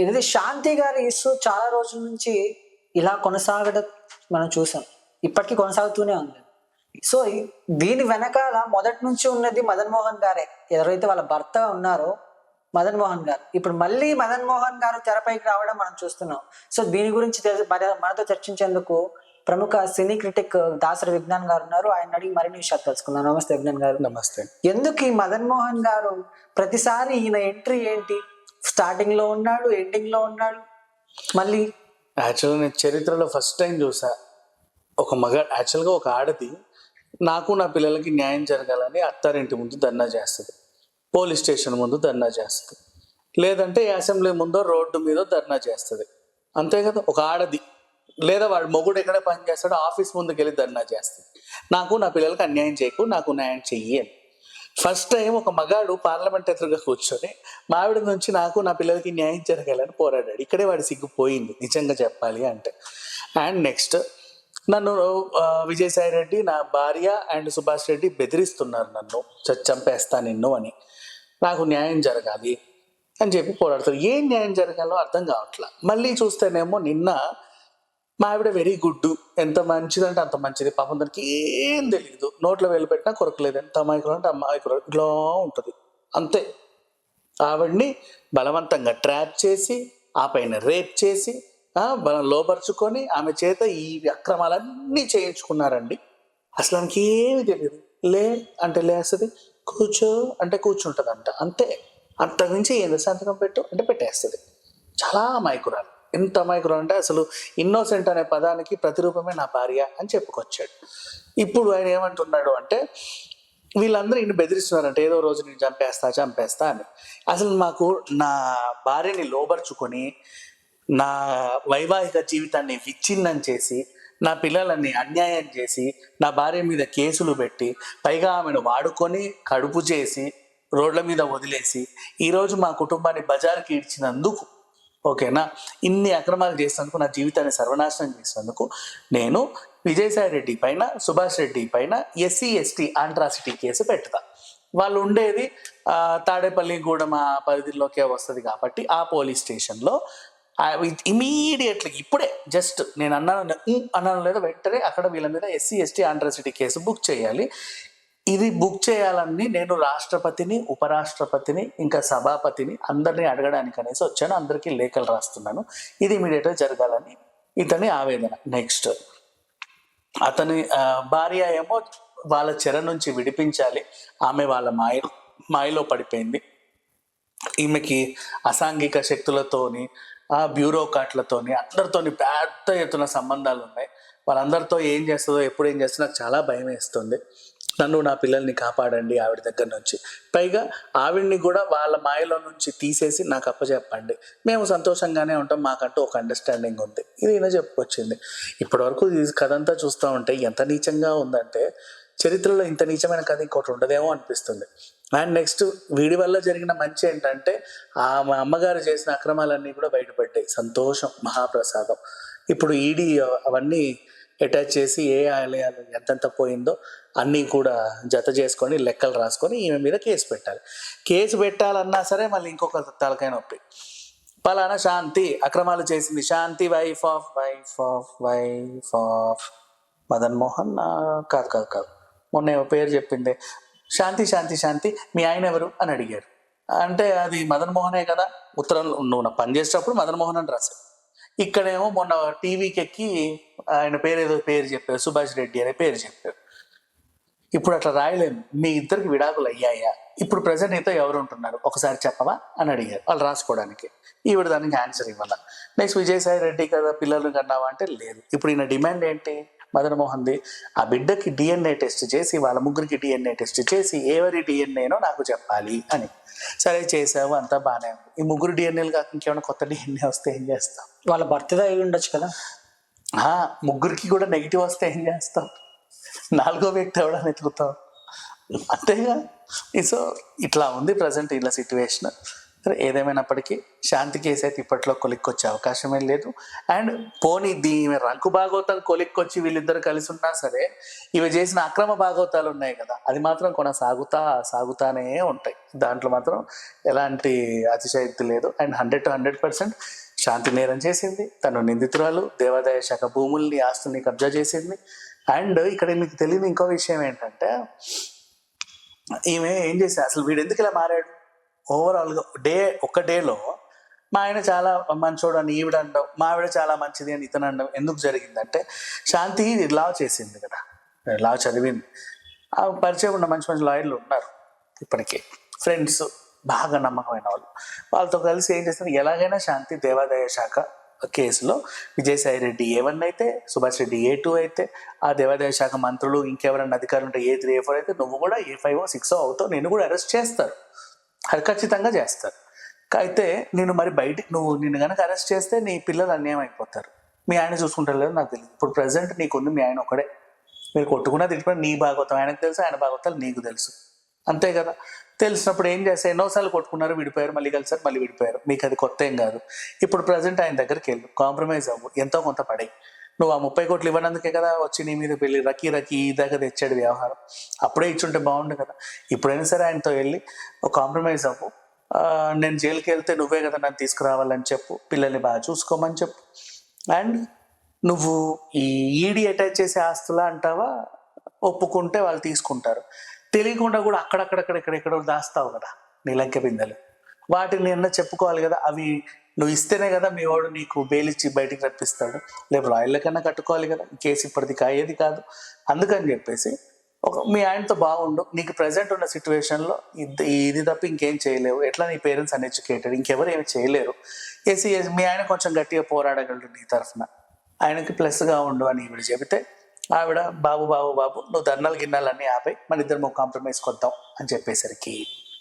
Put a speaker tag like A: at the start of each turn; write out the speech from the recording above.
A: ఇది శాంతి గారి ఇష్యూ చాలా రోజుల నుంచి ఇలా కొనసాగడం మనం చూసాం. ఇప్పటికీ కొనసాగుతూనే ఉంది. సో, దీని వెనకాల మొదటి నుంచి ఉన్నది మదన్ మోహన్ గారే. ఎవరైతే వాళ్ళ భర్త ఉన్నారో మదన్ మోహన్ గారు. ఇప్పుడు మళ్ళీ మదన్ మోహన్ గారు తెరపైకి రావడం మనం చూస్తున్నాం. సో, దీని గురించి మనతో చర్చించేందుకు ప్రముఖ సినీ క్రిటిక్ దాసరి విజ్ఞాన్ గారు ఉన్నారు. ఆయన అడిగి మరిన్ని విషయాలు తెలుసుకుందాం. నమస్తే విజ్ఞాన్ గారు.
B: నమస్తే.
A: ఎందుకు ఈ మదన్ మోహన్ గారు ప్రతిసారి ఈయన ఎంట్రీ ఏంటి? స్టార్టింగ్ లో ఉన్నాడు, ఎండింగ్ లో ఉన్నాడు, మళ్ళీ
B: యాక్చువల్గా నేను చరిత్రలో ఫస్ట్ టైం చూసా ఒక యాక్చువల్గా ఒక ఆడది నాకు నా పిల్లలకి న్యాయం జరగాలని అత్తారింటి ముందు ధర్నా చేస్తుంది, పోలీస్ స్టేషన్ ముందు ధర్నా చేస్తుంది, లేదంటే అసెంబ్లీ ముందో రోడ్డు మీద ధర్నా చేస్తుంది. అంతే కదా, ఒక ఆడది. లేదా వాడు మొగుడు ఎక్కడ పని చేస్తాడో ఆఫీస్ ముందుకు వెళ్ళి ధర్నా చేస్తుంది, నాకు నా పిల్లలకి అన్యాయం చేయకు, నాకు న్యాయం చెయ్యి అని. ఫస్ట్ టైం ఒక మగాడు పార్లమెంట్ ఎదురుగా కూర్చొని మావిడ నుంచి నాకు నా పిల్లలకి న్యాయం జరగాలని పోరాడాడు. ఇక్కడే వాడి సిగ్గుపోయింది నిజంగా చెప్పాలి అంటే. అండ్ నెక్స్ట్ నన్ను విజయసాయి రెడ్డి, నా భార్య అండ్ సుభాష్ రెడ్డి బెదిరిస్తున్నారు, నన్ను చంపేస్తా నిన్ను అని. నాకు న్యాయం జరగాలి అని చెప్పి పోరాడతారు. ఏం న్యాయం జరగాలో అర్థం కావట్లా. మళ్ళీ చూస్తేనేమో నిన్న మా ఆవిడ వెరీ గుడ్, ఎంత మంచిదంటే అంత మంచిది, పాపం దానికి ఏం తెలియదు, నోట్లో వేలు పెట్టినా కొరకలేదు, ఎంత అమాయకులు అంటే అమాయకులు ఇట్లా ఉంటుంది అంతే. ఆవిడ్ని బలవంతంగా ట్రాప్ చేసి ఆ పైన రేప్ చేసి లోపరుచుకొని ఆమె చేత ఈ అక్రమాలన్నీ చేయించుకున్నారండి. అసలు ఆమెకి ఏమి తెలియదు. లే అంటే లేస్తుంది, కూర్చో అంటే కూర్చుంటుందంట, అంతే. అంతకుమించి ఏంది, సంతకం పెట్టు అంటే పెట్టేస్తుంది. చాలా అమాయకురాలు. ఎంత అమాయకురాలు అంటే అసలు ఇన్నోసెంట్ అనే పదానికి ప్రతిరూపమే నా భార్య అని చెప్పుకొచ్చాడు. ఇప్పుడు ఆయన ఏమంటున్నాడు అంటే వీళ్ళందరూ ఈయన బెదిరిస్తున్నారంటే ఏదో రోజు నేను చంపేస్తా అని. అసలు మాకు నా భార్యని లోబర్చుకొని నా వైవాహిక జీవితాన్ని విచ్ఛిన్నం చేసి నా పిల్లలని అన్యాయం చేసి నా భార్య మీద కేసులు పెట్టి పైగా ఆమెను వాడుకొని కడుపు చేసి రోడ్ల మీద వదిలేసి ఈరోజు మా కుటుంబాన్ని బజార్కి ఈడ్చినందుకు, ఓకేనా, ఇన్ని అక్రమాలు చేసినందుకు, నా జీవితాన్ని సర్వనాశనం చేసినందుకు నేను విజయసాయి రెడ్డి పైన, సుభాష్ రెడ్డి పైన SC ST ఆంట్రాసిటీ కేసు పెడతా. వాళ్ళు ఉండేది తాడేపల్లిగూడెం ఆ పరిధిలోకే వస్తుంది కాబట్టి ఆ పోలీస్ స్టేషన్లో ఇమీడియట్లీ ఇప్పుడే జస్ట్ నేను అన్నాను లేదా వెంటనే అక్కడ వీళ్ళ మీద SC ST ఆంట్రాసిటీ కేసు బుక్ చేయాలి. ఇది బుక్ చేయాలని నేను రాష్ట్రపతిని, ఉపరాష్ట్రపతిని, ఇంకా సభాపతిని అందరినీ అడగడానికి అనేసి వచ్చాను. అందరికీ లేఖలు రాస్తున్నాను. ఇది ఇమీడియట్గా జరగాలని ఇతని ఆవేదన. నెక్స్ట్ అతని భార్య ఏమో వాళ్ళ చెర నుంచి విడిపించాలి, ఆమె వాళ్ళ మాయలో పడిపోయింది, ఈమెకి అసాంఘిక శక్తులతోని బ్యూరోక్రాట్లతోని అందరితోని పెద్ద ఎత్తున సంబంధాలు ఉన్నాయి. వాళ్ళందరితో ఏం చేస్తుందో, ఎప్పుడు ఏం చేస్తుందో నాకు చాలా భయం వేస్తుంది. నన్ను, నా పిల్లల్ని కాపాడండి ఆవిడ దగ్గర నుంచి. పైగా ఆవిడ్ని కూడా వాళ్ళ మాయలో నుంచి తీసేసి నాకు అప్పచెప్పండి, మేము సంతోషంగానే ఉంటాం, మాకంటూ ఒక అండర్స్టాండింగ్ ఉంది. ఇది ఈయన చెప్పుకొచ్చింది. ఇప్పటివరకు ఈ కథ అంతా చూస్తూ ఉంటే ఎంత నీచంగా ఉందంటే చరిత్రలో ఇంత నీచమైన కథ ఇంకోటి ఉండదేమో అనిపిస్తుంది. అండ్ నెక్స్ట్ వీడి వల్ల జరిగిన మంచి ఏంటంటే మా అమ్మగారు చేసిన అక్రమాలన్నీ కూడా బయటపడ్డాయి. సంతోషం, మహాప్రసాదం. ఇప్పుడు ఈడీ అవన్నీ అటాచ్ చేసి ఏ ఆలయాలు ఎంతెంత పోయిందో అన్నీ కూడా జత చేసుకొని లెక్కలు రాసుకొని ఈమె మీద కేసు పెట్టాలి. కేసు పెట్టాలన్నా సరే మళ్ళీ ఇంకొక తలకాయ నొప్పి. పలానా శాంతి అక్రమాలు చేసింది, శాంతి వైఫ్ ఆఫ్ మదన్ మోహన్, కాదు మొన్న ఏమో పేరు చెప్పింది, శాంతి మీ ఆయన ఎవరు అని అడిగారు. అంటే అది మదన్ మోహనే కదా, ఉత్తరం నువ్వు పని చేసేటప్పుడు మదన్ మోహన్ అని రాశావు. ఇక్కడేమో మొన్న టీవీకి ఎక్కి ఆయన పేరు చెప్పారు, సుభాష్ రెడ్డి అనే పేరు చెప్పారు. ఇప్పుడు అట్లా రాయలేము. మీ ఇద్దరికి విడాకులు అయ్యాయా, ఇప్పుడు ప్రజెంట్ నీతో ఎవరు ఉంటున్నారు ఒకసారి చెప్పవా అని అడిగారు వాళ్ళు రాసుకోవడానికి. ఈవిడ దానికి ఆన్సర్ ఇవ్వాల. నెక్స్ట్ విజయసాయి రెడ్డి కదా పిల్లలు కన్నావా అంటే లేదు. ఇప్పుడు ఈయన డిమాండ్ ఏంటి మదన్ మోహన్ది, ఆ బిడ్డకి DNA టెస్ట్ చేసి వాళ్ళ ముగ్గురికి DNA టెస్ట్ చేసి ఎవరి DNAనో నాకు చెప్పాలి అని. సరే చేసావు, అంతా బాగానే ఉంది. ఈ ముగ్గురు DNAలు కాక ఇంకేమైనా కొత్త DNA వస్తే ఏం చేస్తాం?
A: వాళ్ళ భర్తదే అయి ఉండొచ్చు కదా.
B: ముగ్గురికి కూడా నెగిటివ్ వస్తే ఏం చేస్తాం? 4వ వ్యక్తి ఎవడని ఎత్తుకుతాం, అంతేగా. సో ఇట్లా ఉంది ప్రజెంట్ ఇలా సిచ్యువేషన్. సరే ఏదేమైనప్పటికీ శాంతి కేసు అయితే ఇప్పట్లో కొలిక్కొచ్చే అవకాశమే లేదు. అండ్ పోనీ దీని రంకు భాగవతాలు కొలిక్కొచ్చి వీళ్ళిద్దరు కలిసి ఉన్నా సరే ఇవి చేసిన అక్రమ భాగవతాలు ఉన్నాయి కదా, అది మాత్రం సాగుతానే ఉంటాయి. దాంట్లో మాత్రం ఎలాంటి అతిశయోక్తి లేదు. అండ్ 100% శాంతి నేరం చేసింది, తను నిందితురాలు, దేవాదాయ శాఖ భూముల్ని ఆస్తుల్ని కబ్జా చేసింది. అండ్ ఇక్కడ మీకు తెలియని ఇంకో విషయం ఏంటంటే ఈమె ఏం చేసింది, అసలు వీడు ఎందుకు ఇలా మారాడు, ఓవరాల్గా ఒక డేలో మా ఆయన చాలా మంచోడు అని ఈవిడ అనడం, మా ఆవిడ చాలా మంచిది అని ఇతను అనడం ఎందుకు జరిగిందంటే శాంతి లా చేసింది కదా, లా చదివింది, ఆ పరిచయం ఉన్న మంచి మంచి లాయర్లు ఉన్నారు ఇప్పటికీ, ఫ్రెండ్స్ బాగా నమ్మకమైన వాళ్ళతో కలిసి ఏం చేస్తారు, ఎలాగైనా శాంతి దేవాదాయ శాఖ కేసులో విజయసాయి రెడ్డి A1 అయితే, సుభాష్ రెడ్డి A2 అయితే, ఆ దేవాదాయ శాఖ మంత్రులు ఇంకెవరన్నా అధికారులు ఉంటే A3 A4 అయితే, నువ్వు కూడా A5 6 అవుతావు, నేను కూడా అరెస్ట్ చేస్తారు, అది ఖచ్చితంగా చేస్తారు. అయితే నేను మరి బయటికి నిన్ను కనుక అరెస్ట్ చేస్తే నీ పిల్లలు అన్యాయం అయిపోతారు, మీ ఆయన చూసుకుంటారు లేదు నాకు తెలియదు. ఇప్పుడు ప్రజెంట్ నీకుంది మీ ఆయన ఒకడే, మీరు కొట్టుకున్నా తిట్టుకున్నా నీ భాగవతం ఆయనకు తెలుసు, ఆయన భాగవతాలు నీకు తెలుసు, అంతే కదా. తెలిసినప్పుడు ఏం చేస్తే ఎన్నోసార్లు కొట్టుకున్నారు, విడిపోయారు, మళ్ళీ కలిసారు, మళ్ళీ విడిపోయారు, మీకు అది కొత్త ఏం కాదు. ఇప్పుడు ప్రజెంట్ ఆయన దగ్గరికి వెళ్ళు, కాంప్రమైజ్ అవ్వు, ఎంతో కొంత పడాయి. నువ్వు ఆ 30 కోట్లు ఇవ్వనందుకే కదా వచ్చి నీ మీద పెళ్ళి రకీ దాకా తెచ్చాడు వ్యవహారం, అప్పుడే ఇచ్చుంటే బాగుండు కదా. ఇప్పుడైనా సరే ఆయనతో వెళ్ళి ఒక కాంప్రమైజ్ అవ్వు, నేను జైలుకి వెళ్తే నువ్వే కదా నన్ను తీసుకురావాలని చెప్పు, పిల్లల్ని బాగా చూసుకోమని చెప్పు. అండ్ నువ్వు ఈ ఈడీ అటాచ్ చేసే ఆస్తులా అంటావా, ఒప్పుకుంటే వాళ్ళు తీసుకుంటారు, తెలియకుండా కూడా ఎక్కడెక్కడో దాస్తావు కదా నీ లంకె బిందెలు, వాటిని అన్న చెప్పుకోవాలి కదా. అవి నువ్వు ఇస్తేనే కదా మీ వాడు నీకు బెయిల్ ఇచ్చి బయటికి రప్పిస్తాడు, లేకపోతే లాయర్ల కన్నా కట్టుకోవాలి కదా, ఈ కేసు ఇప్పటిది అయ్యేది కాదు. అందుకని చెప్పేసి మీ ఆయనతో బాగుండు, నీకు ప్రజెంట్ ఉన్న సిచ్యువేషన్లో ఇది తప్ప ఇంకేం చేయలేవు, ఎట్లా నీ పేరెంట్స్ అన్ఎడ్యుకేటెడ్, ఇంకెవరు ఏమి చేయలేరు, మీ ఆయన కొంచెం గట్టిగా పోరాడగలడు నీ తరఫున, ఆయనకి ప్లస్గా ఉండు అని ఈవిడ చెబితే ఆవిడ బాబు నువ్వు ధర్నాలు గిన్నాలన్నీ ఆపై మన ఇద్దరు కాంప్రమైజ్ కొద్దాం అని చెప్పేసరికి